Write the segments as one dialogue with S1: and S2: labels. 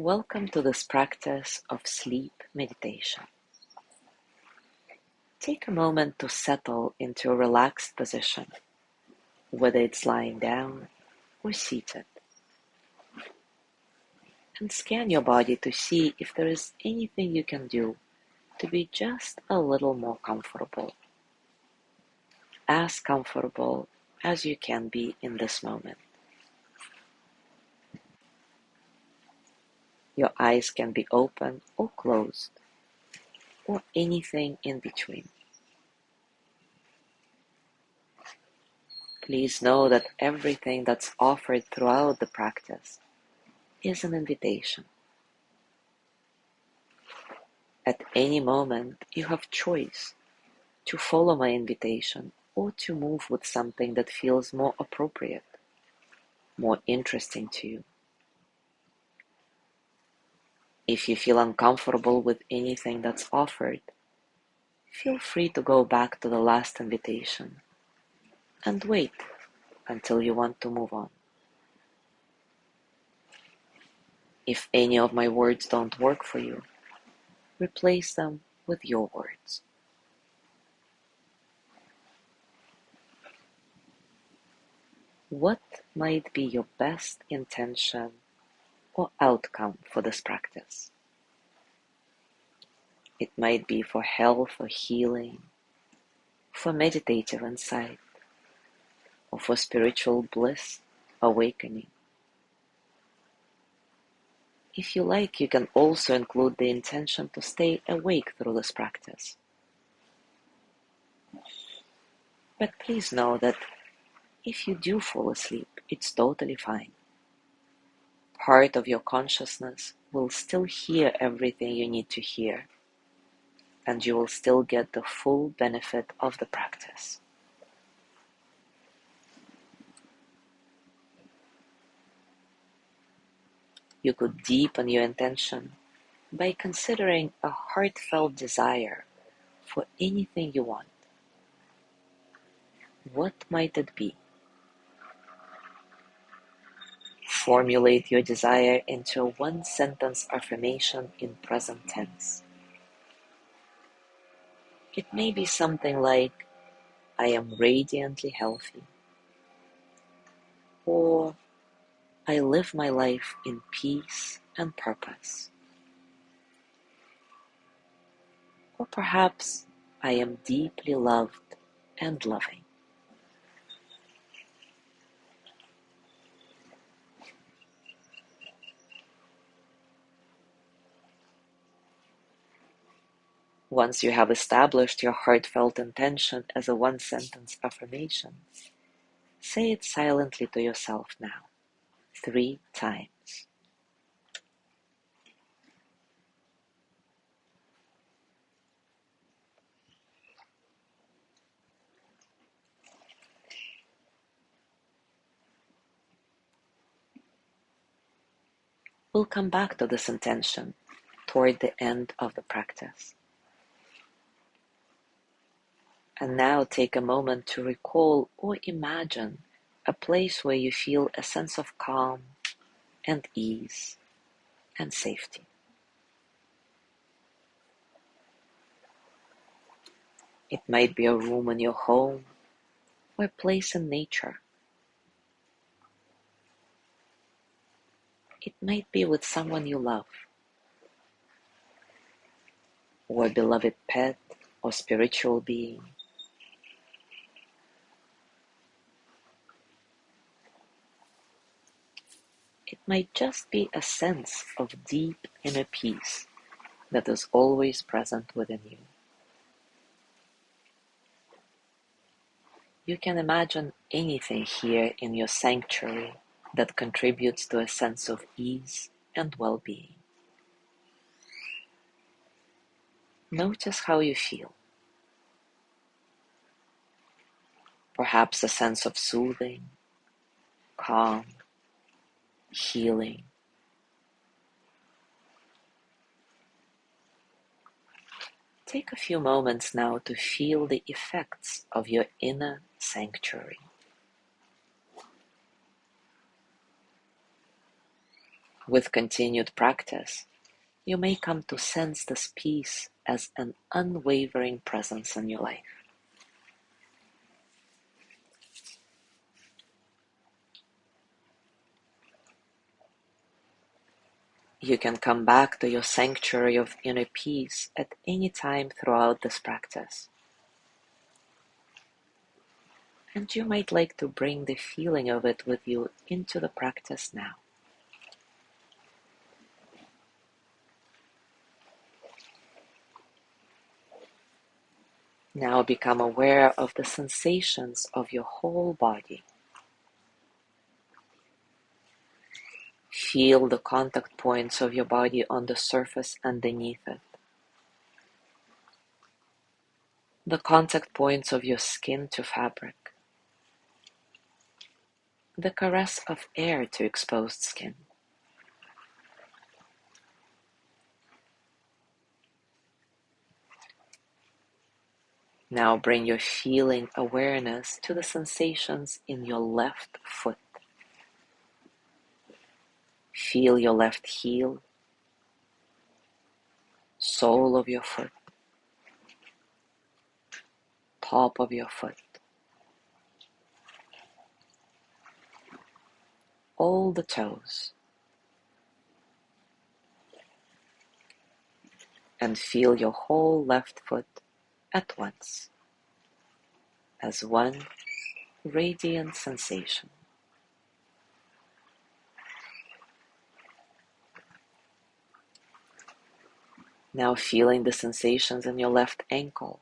S1: Welcome to this practice of sleep meditation. Take a moment to settle into a relaxed position, whether it's lying down or seated, and scan your body to see if there is anything you can do to be just a little more comfortable, as comfortable as you can be in this moment. Your eyes can be open or closed, or anything in between. Please know that everything that's offered throughout the practice is an invitation. At any moment, you have choice to follow my invitation or to move with something that feels more appropriate, more interesting to you. If you feel uncomfortable with anything that's offered, feel free to go back to the last invitation and wait until you want to move on. If any of my words don't work for you, replace them with your words. What might be your best intention or outcome for this practice? It might be for health or healing, for meditative insight, or for spiritual bliss, awakening. If you like, you can also include the intention to stay awake through this practice. But please know that if you do fall asleep, it's totally fine. Part of your consciousness will still hear everything you need to hear, and you will still get the full benefit of the practice. You could deepen your intention by considering a heartfelt desire for anything you want. What might it be? Formulate your desire into a one-sentence affirmation in present tense. It may be something like, I am radiantly healthy, or I live my life in peace and purpose. Or perhaps I am deeply loved and loving. Once you have established your heartfelt intention as a one-sentence affirmation, say it silently to yourself now, 3 times. We'll come back to this intention toward the end of the practice. And now take a moment to recall or imagine a place where you feel a sense of calm and ease and safety. It might be a room in your home or a place in nature. It might be with someone you love, or a beloved pet or spiritual being. It might just be a sense of deep inner peace that is always present within you. You can imagine anything here in your sanctuary that contributes to a sense of ease and well-being. Notice how you feel. Perhaps a sense of soothing, calm, healing. Take a few moments now to feel the effects of your inner sanctuary. With continued practice, you may come to sense this peace as an unwavering presence in your life. You can come back to your sanctuary of inner peace at any time throughout this practice. And you might like to bring the feeling of it with you into the practice now. Now become aware of the sensations of your whole body. Feel the contact points of your body on the surface underneath it. The contact points of your skin to fabric. The caress of air to exposed skin. Now bring your feeling awareness to the sensations in your left foot. Feel your left heel, sole of your foot, top of your foot, all the toes, and feel your whole left foot at once as one radiant sensation. Now feeling the sensations in your left ankle,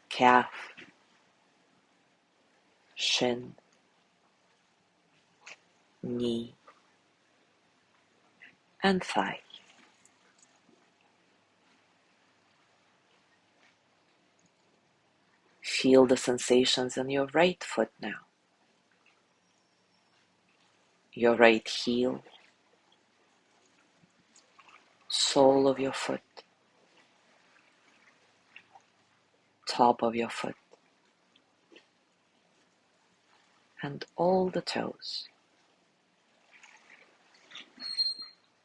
S1: calf, shin, knee, and thigh. Feel the sensations in your right foot now, your right heel, sole of your foot, top of your foot, and all the toes.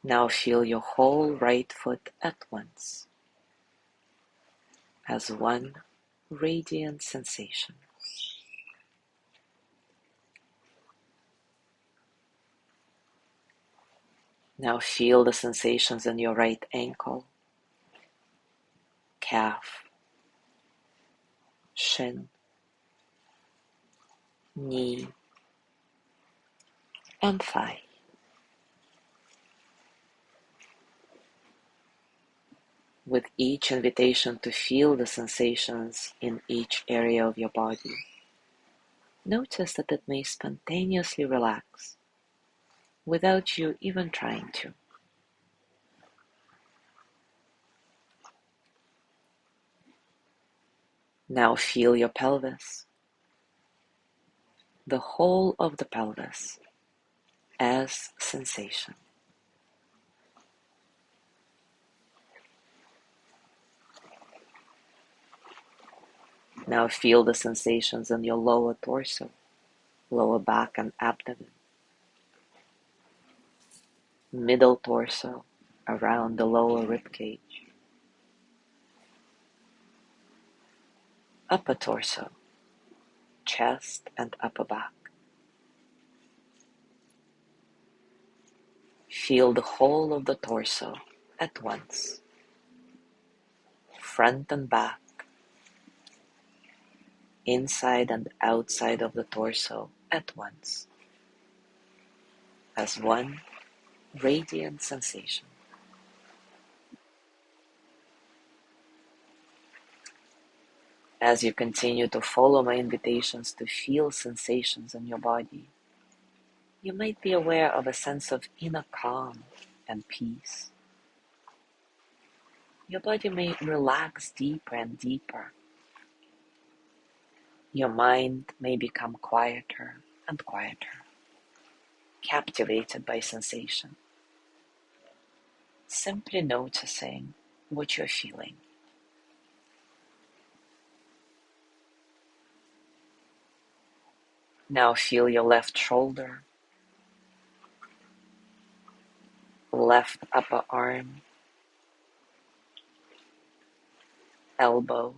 S1: Now feel your whole right foot at once as one radiant sensation. Now feel the sensations in your right ankle, calf, shin, knee, and thigh. With each invitation to feel the sensations in each area of your body, notice that it may spontaneously relax without you even trying to. Now feel your pelvis, the whole of the pelvis, as sensation. Now feel the sensations in your lower torso, lower back and abdomen, middle torso, around the lower rib cage, upper torso, chest and upper back. Feel the whole of the torso at once, front and back, inside and outside of the torso at once, as one radiant sensation. As you continue to follow my invitations to feel sensations in your body, you might be aware of a sense of inner calm and peace. Your body may relax deeper and deeper. Your mind may become quieter and quieter, captivated by sensation, simply noticing what you're feeling. Now feel your left shoulder, left upper arm, elbow,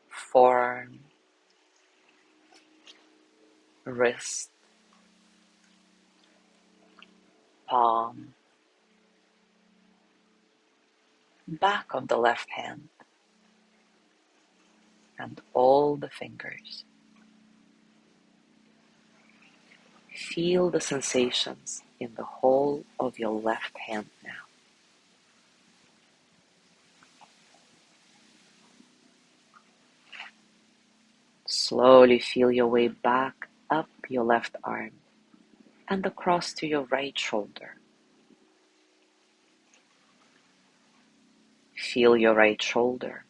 S1: forearm, wrist, palm, back of the left hand, and all the fingers. Feel the sensations in the whole of your left hand now. Slowly feel your way back up your left arm and across to your right shoulder. Feel your right shoulder,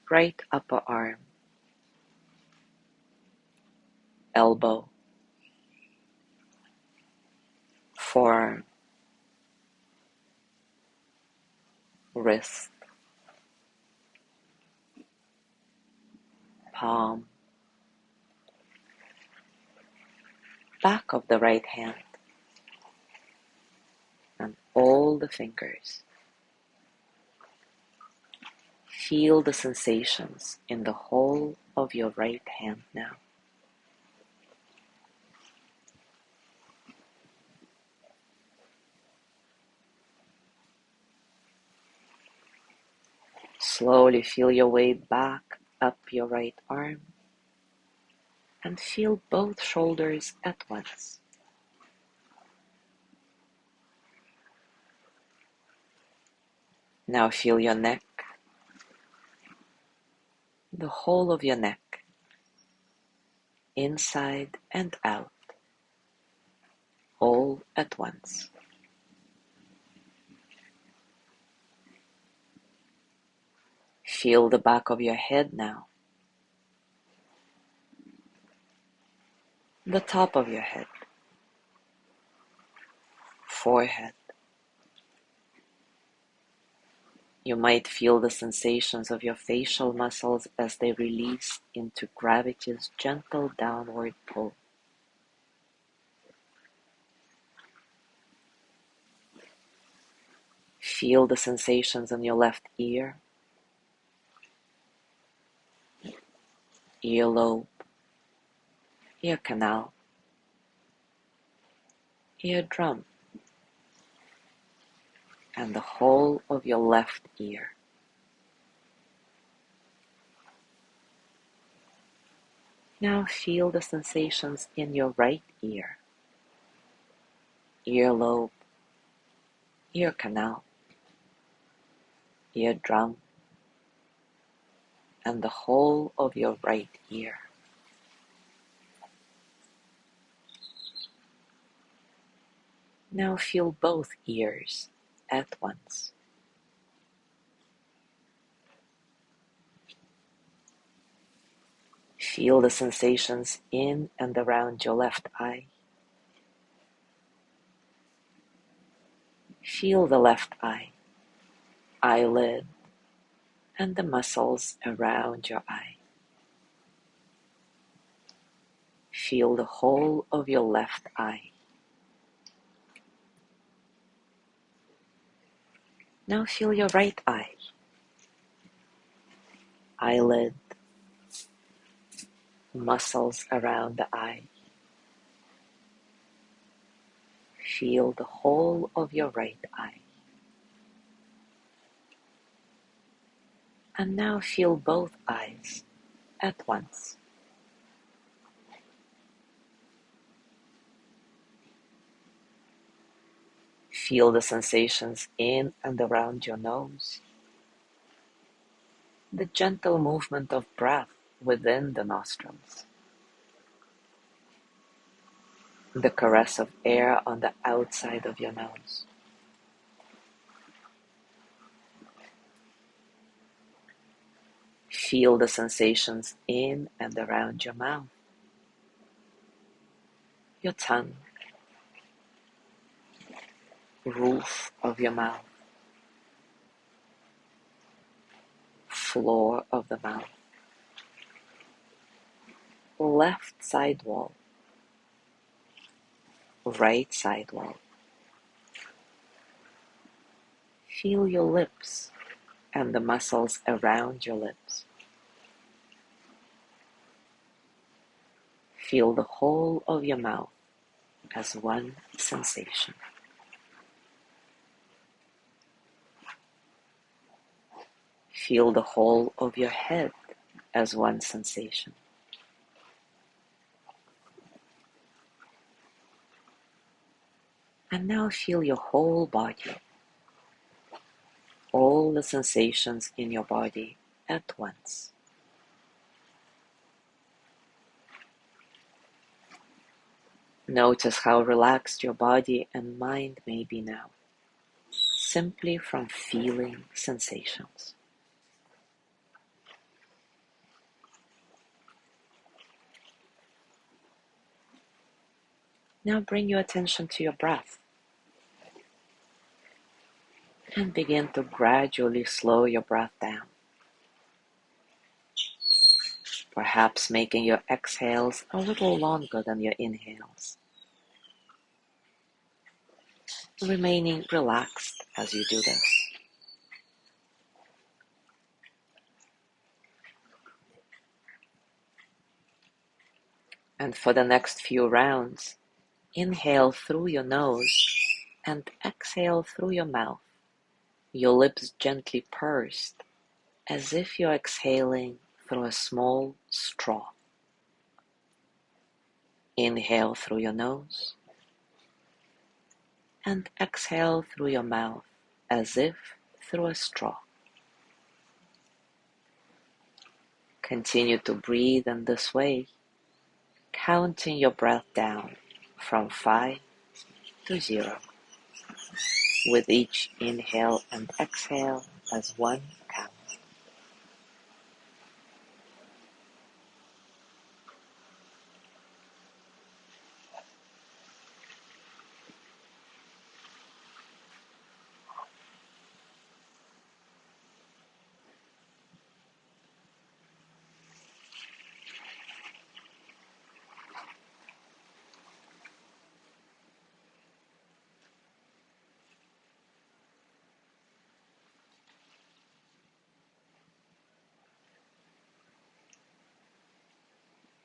S1: right upper arm, elbow, forearm, wrist, palm, back of the right hand, and all the fingers. Feel the sensations in the whole of your right hand now. Slowly feel your way back up your right arm and feel both shoulders at once. Now feel your neck, the whole of your neck, inside and out, all at once. Feel the back of your head now, the top of your head, forehead. You might feel the sensations of your facial muscles as they release into gravity's gentle downward pull. Feel the sensations in your left ear, earlobe, ear canal, eardrum, and the whole of your left ear. Now feel the sensations in your right ear, earlobe, ear canal, eardrum, and the whole of your right ear. Now feel both ears at once. Feel the sensations in and around your left eye. Feel the left eye, eyelid, and the muscles around your eye. Feel the whole of your left eye. Now feel your right eye, eyelid, muscles around the eye. Feel the whole of your right eye. And now feel both eyes at once. Feel the sensations in and around your nose, the gentle movement of breath within the nostrils, the caress of air on the outside of your nose. Feel the sensations in and around your mouth, your tongue, roof of your mouth, floor of the mouth, left side wall, right side wall. Feel your lips and the muscles around your lips. Feel the whole of your mouth as one sensation. Feel the whole of your head as one sensation. And now feel your whole body, all the sensations in your body at once. Notice how relaxed your body and mind may be now, simply from feeling sensations. Now bring your attention to your breath and begin to gradually slow your breath down, perhaps making your exhales a little longer than your inhales, remaining relaxed as you do this. And for the next few rounds, inhale through your nose and exhale through your mouth, your lips gently pursed, as if you're exhaling through a small straw. Inhale through your nose and exhale through your mouth, as if through a straw. Continue to breathe in this way, counting your breath down from 5 to 0, with each inhale and exhale as one count.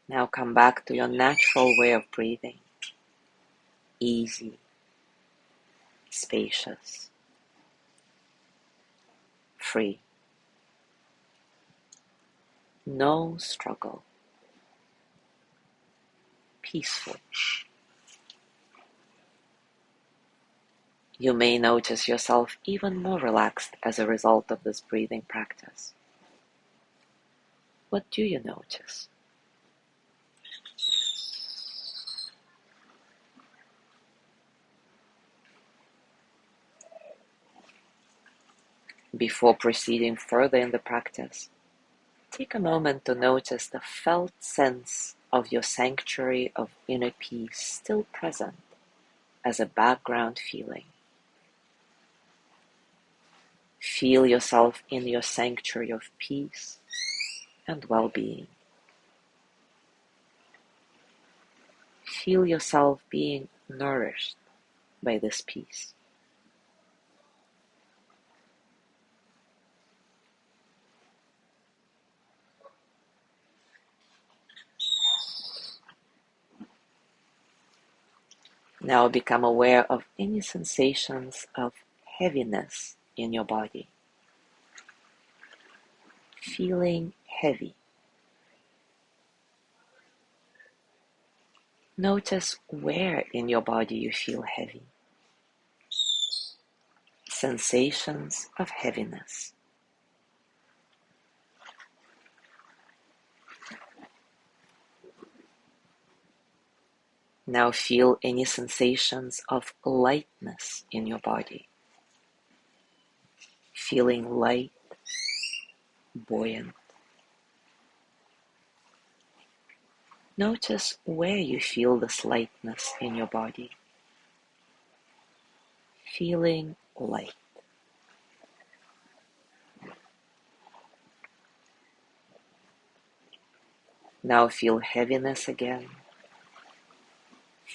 S1: Now come back to your natural way of breathing. Easy, spacious, free. No struggle. Peaceful. You may notice yourself even more relaxed as a result of this breathing practice. What do you notice? Before proceeding further in the practice, take a moment to notice the felt sense of your sanctuary of inner peace still present as a background feeling. Feel yourself in your sanctuary of peace and well-being. Feel yourself being nourished by this peace. Now become aware of any sensations of heaviness in your body. Feeling heavy. Notice where in your body you feel heavy. Sensations of heaviness. Now feel any sensations of lightness in your body. Feeling light, buoyant. Notice where you feel this lightness in your body. Feeling light. Now feel heaviness again.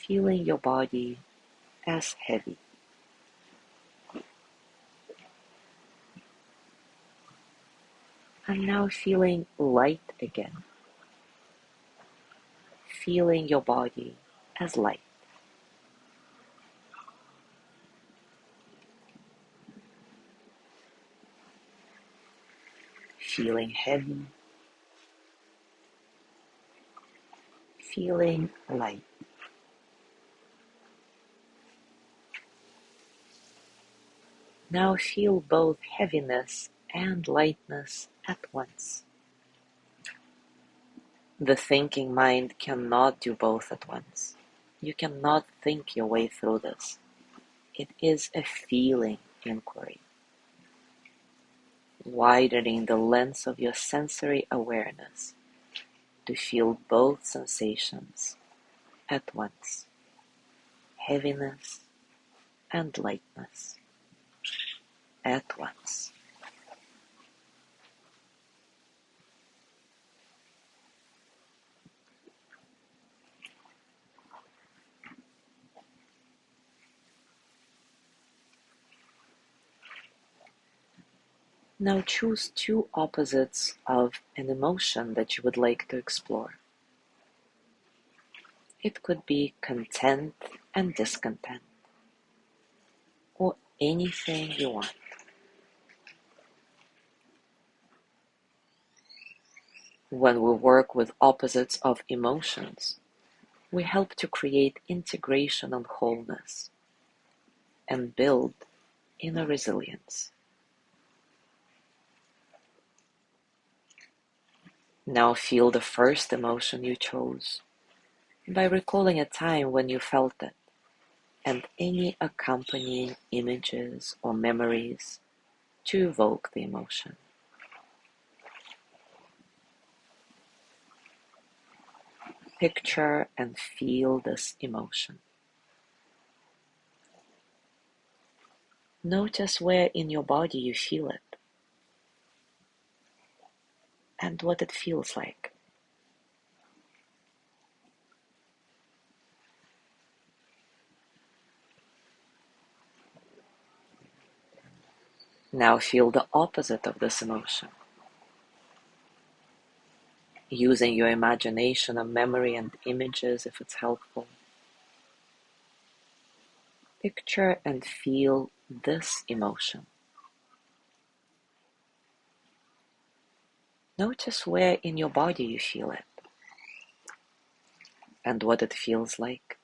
S1: Feeling your body as heavy. And now feeling light again, feeling your body as light. Feeling heavy, feeling light. Now feel both heaviness and lightness at once. The thinking mind cannot do both at once. You cannot think your way through this. It is a feeling inquiry, widening the lens of your sensory awareness to feel both sensations at once, heaviness and lightness at once. Now choose two opposites of an emotion that you would like to explore. It could be content and discontent, or anything you want. When we work with opposites of emotions, we help to create integration and wholeness, and build inner resilience. Now feel the first emotion you chose by recalling a time when you felt it, and any accompanying images or memories to evoke the emotion. Picture and feel this emotion. Notice where in your body you feel it and what it feels like. Now feel the opposite of this emotion. Using your imagination and memory and images if it's helpful. Picture and feel this emotion. Notice where in your body you feel it and what it feels like.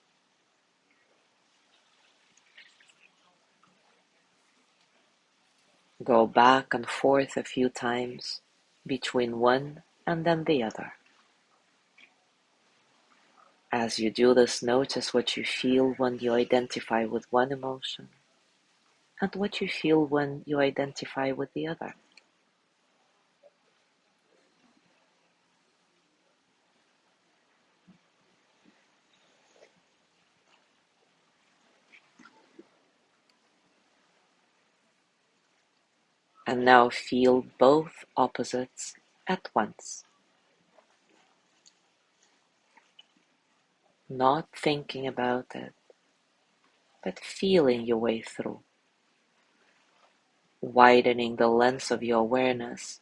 S1: Go back and forth a few times between one and then the other. As you do this, notice what you feel when you identify with one emotion and what you feel when you identify with the other. And now feel both opposites at once. Not thinking about it, but feeling your way through. Widening the lens of your awareness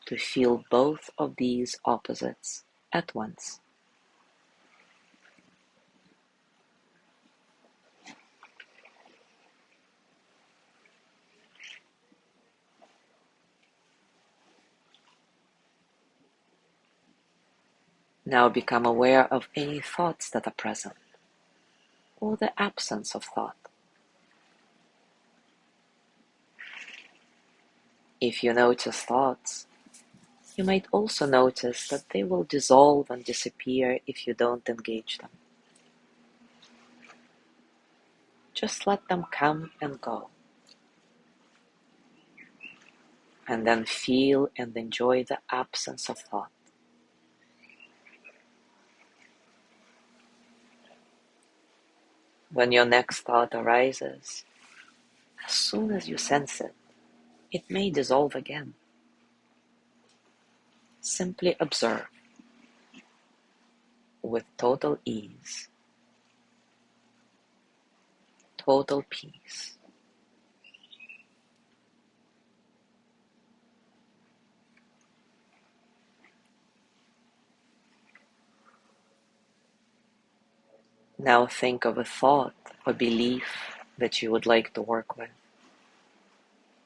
S1: to feel both of these opposites at once. Now become aware of any thoughts that are present, or the absence of thought. If you notice thoughts, you might also notice that they will dissolve and disappear if you don't engage them. Just let them come and go. And then feel and enjoy the absence of thought. When your next thought arises, as soon as you sense it, it may dissolve again. Simply observe with total ease. total peace. Now think of a thought or belief that you would like to work with.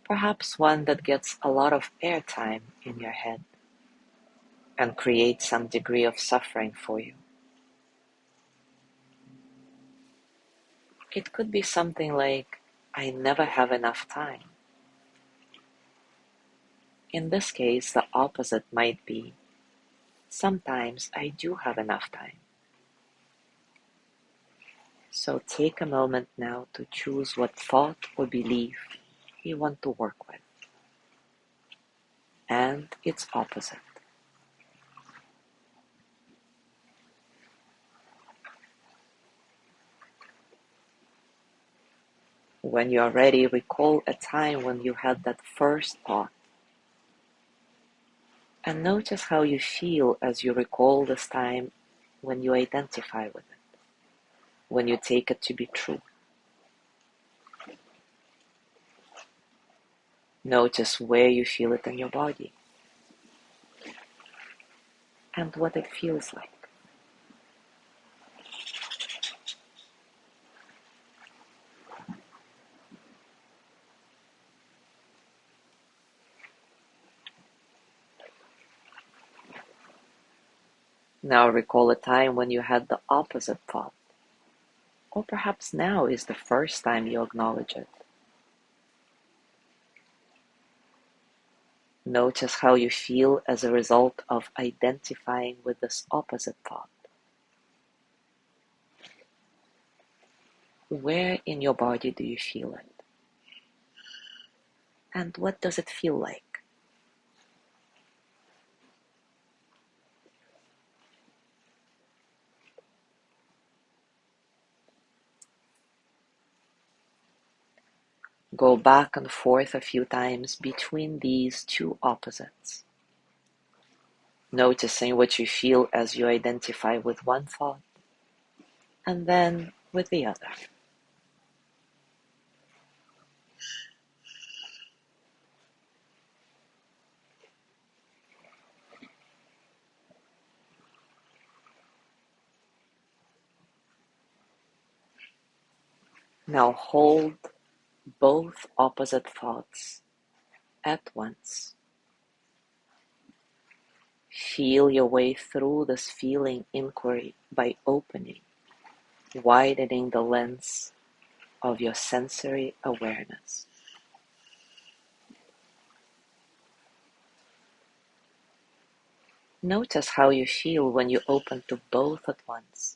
S1: Perhaps one that gets a lot of airtime in your head and creates some degree of suffering for you. It could be something like, I never have enough time. In this case, the opposite might be, sometimes I do have enough time. So take a moment now to choose what thought or belief you want to work with, and its opposite. When you are ready, recall a time when you had that first thought, and notice how you feel as you recall this time when you identify with it, when you take it to be true. Notice where you feel it in your body and what it feels like. Now recall a time when you had the opposite thought, or perhaps now is the first time you acknowledge it. Notice how you feel as a result of identifying with this opposite thought. Where in your body do you feel it? And what does it feel like? Go back and forth a few times between these two opposites, noticing what you feel as you identify with one thought and then with the other. Now hold both opposite thoughts at once. Feel your way through this feeling inquiry by opening, widening the lens of your sensory awareness. Notice how you feel when you open to both at once.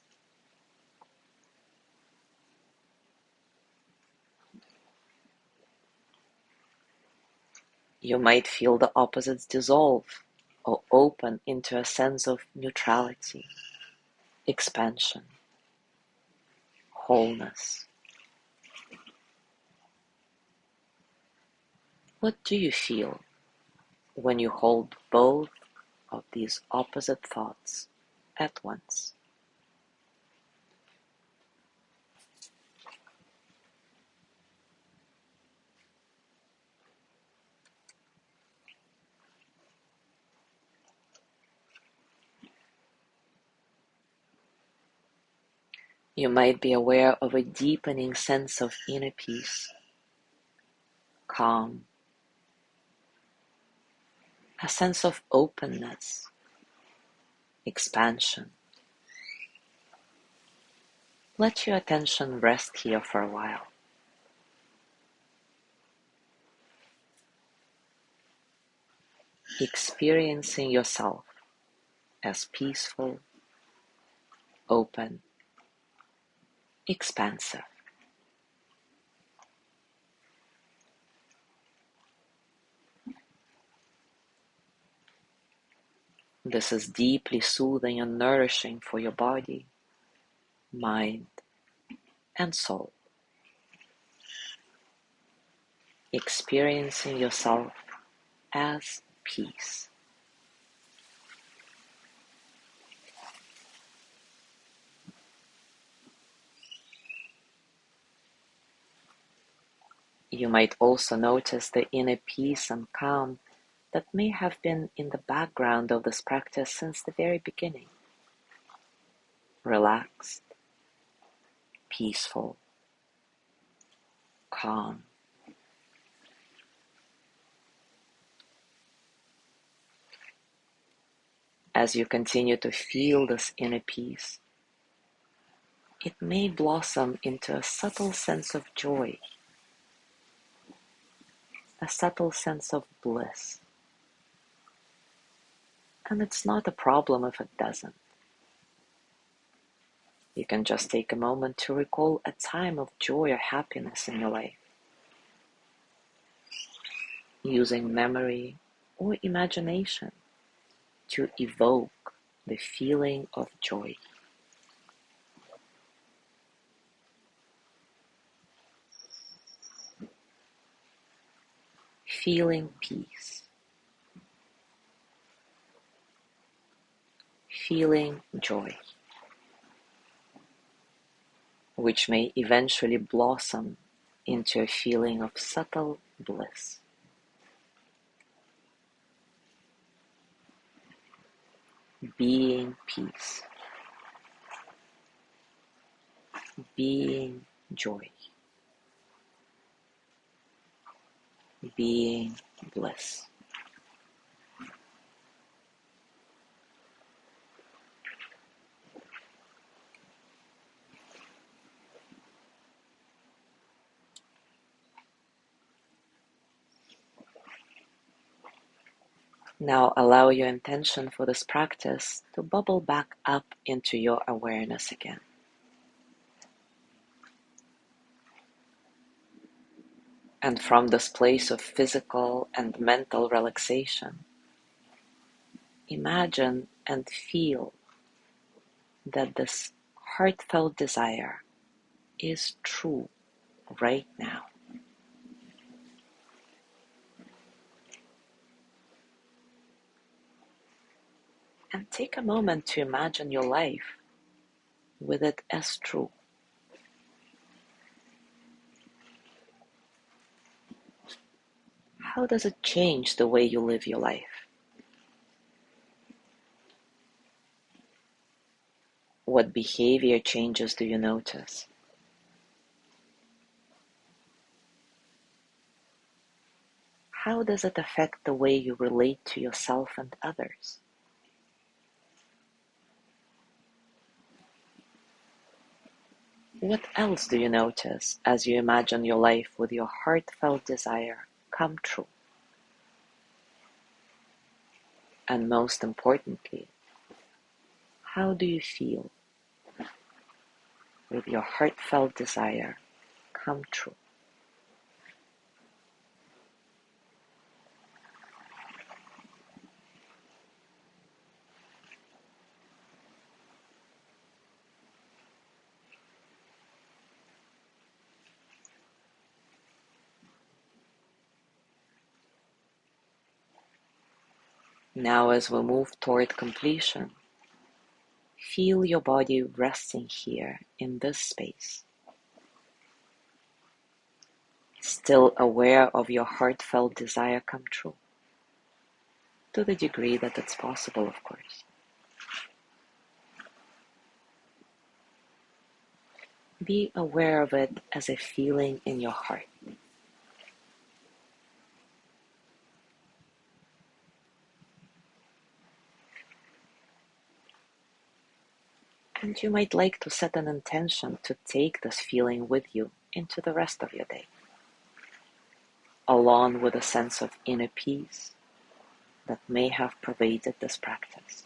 S1: You might feel the opposites dissolve or open into a sense of neutrality, expansion, wholeness. What do you feel when you hold both of these opposite thoughts at once? You might be aware of a deepening sense of inner peace, calm, a sense of openness, expansion. Let your attention rest here for a while. Experiencing yourself as peaceful, open, expansive. This is deeply soothing and nourishing for your body, mind, and soul. Experiencing yourself as peace. You might also notice the inner peace and calm that may have been in the background of this practice since the very beginning. Relaxed, peaceful, calm. As you continue to feel this inner peace, it may blossom into a subtle sense of joy, a subtle sense of bliss. And it's not a problem if it doesn't. You can just take a moment to recall a time of joy or happiness in your life, using memory or imagination to evoke the feeling of joy. Feeling peace, feeling joy, which may eventually blossom into a feeling of subtle bliss. Being peace, being joy, being bliss. Now allow your intention for this practice to bubble back up into your awareness again. And from this place of physical and mental relaxation, imagine and feel that this heartfelt desire is true right now. And take a moment to imagine your life with it as true. How does it change the way you live your life? What behavior changes do you notice? How does it affect the way you relate to yourself and others? What else do you notice as you imagine your life with your heartfelt desire come true? And most importantly, how do you feel with your heartfelt desire come true? Now as we move toward completion, feel your body resting here in this space, still aware of your heartfelt desire come true, to the degree that it's possible, of course. Be aware of it as a feeling in your heart. And you might like to set an intention to take this feeling with you into the rest of your day, along with a sense of inner peace that may have pervaded this practice.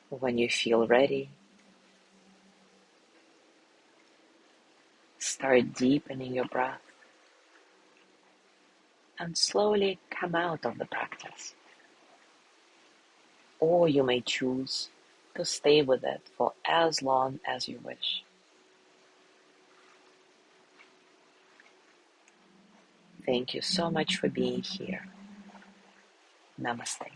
S1: When you feel ready, start deepening your breath and slowly come out of the practice. Or you may choose to stay with it for as long as you wish. Thank you so much for being here. Namaste.